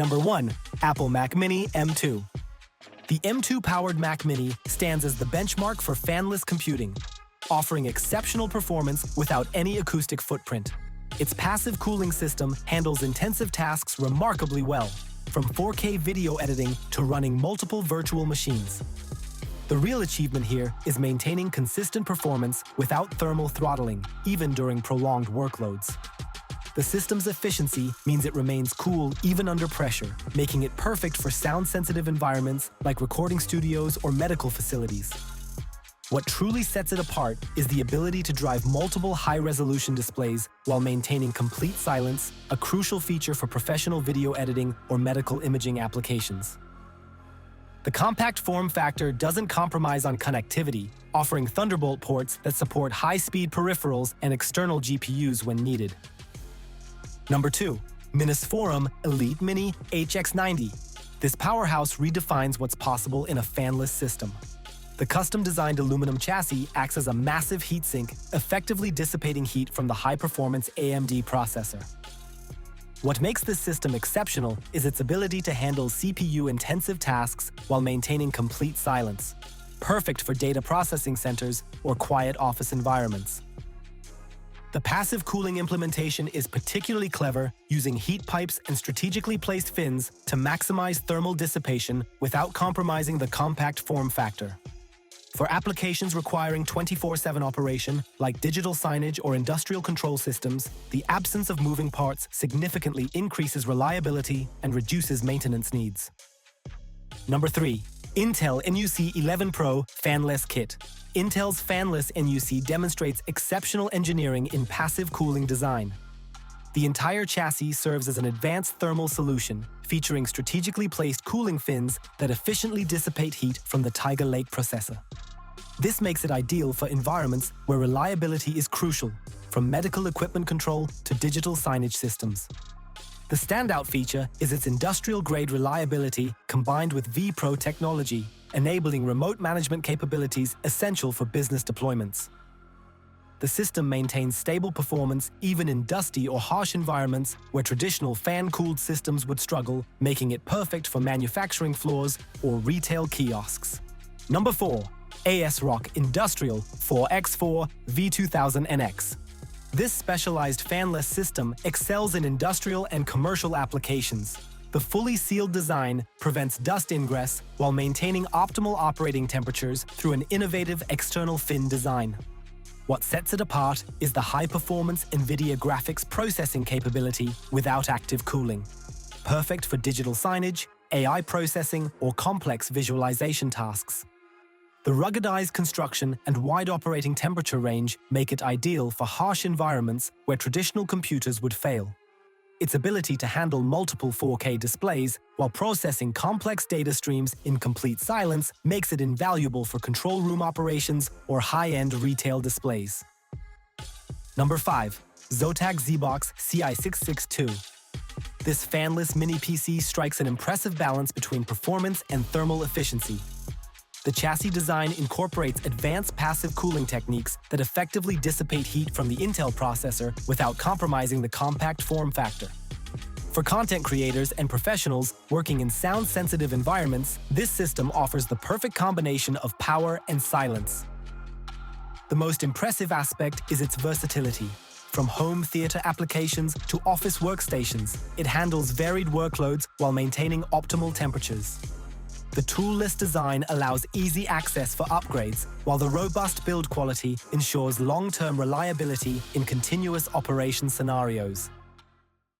Number 1. Apple Mac Mini M2. The M2-powered Mac Mini stands as the benchmark for fanless computing, offering exceptional performance without any acoustic footprint. Its passive cooling system handles intensive tasks remarkably well, from 4K video editing to running multiple virtual machines. The real achievement here is maintaining consistent performance without thermal throttling, even during prolonged workloads. The system's efficiency means it remains cool even under pressure, making it perfect for sound-sensitive environments like recording studios or medical facilities. What truly sets it apart is the ability to drive multiple high-resolution displays while maintaining complete silence, a crucial feature for professional video editing or medical imaging applications. The compact form factor doesn't compromise on connectivity, offering Thunderbolt ports that support high-speed peripherals and external GPUs when needed. Number 2. Minisum Elite Mini HX90. This powerhouse redefines what's possible in a fanless system. The custom-designed aluminum chassis acts as a massive heatsink, effectively dissipating heat from the high-performance AMD processor. What makes this system exceptional is its ability to handle CPU-intensive tasks while maintaining complete silence, perfect for data processing centers or quiet office environments. The passive cooling implementation is particularly clever, using heat pipes and strategically placed fins to maximize thermal dissipation without compromising the compact form factor. For applications requiring 24/7 operation, like digital signage or industrial control systems, the absence of moving parts significantly increases reliability and reduces maintenance needs. Number 3. Intel N11 Pro Fanless Kit. Intel's Fanless NUC demonstrates exceptional engineering in passive cooling design. The entire chassis serves as an advanced thermal solution, featuring strategically placed cooling fins that efficiently dissipate heat from the Tiger Lake processor. This makes it ideal for environments where reliability is crucial, from medical equipment control to digital signage systems. The standout feature is its industrial-grade reliability combined with vPro technology, enabling remote management capabilities essential for business deployments. The system maintains stable performance even in dusty or harsh environments where traditional fan-cooled systems would struggle, making it perfect for manufacturing floors or retail kiosks. Number 4. ASRock Industrial 4x4 V2000NX. This specialized fanless system excels in industrial and commercial applications. The fully sealed design prevents dust ingress while maintaining optimal operating temperatures through an innovative external fin design. What sets it apart is the high-performance NVIDIA graphics processing capability without active cooling. Perfect for digital signage, AI processing, or complex visualization tasks. The ruggedized construction and wide operating temperature range make it ideal for harsh environments where traditional computers would fail. Its ability to handle multiple 4K displays while processing complex data streams in complete silence makes it invaluable for control room operations or high-end retail displays. Number 5. Zotac C662. This fanless mini PC strikes an impressive balance between performance and thermal efficiency. The chassis design incorporates advanced passive cooling techniques that effectively dissipate heat from the Intel processor without compromising the compact form factor. For content creators and professionals working in sound-sensitive environments, this system offers the perfect combination of power and silence. The most impressive aspect is its versatility. From home theater applications to office workstations, it handles varied workloads while maintaining optimal temperatures. The tool-less design allows easy access for upgrades, while the robust build quality ensures long-term reliability in continuous operation scenarios.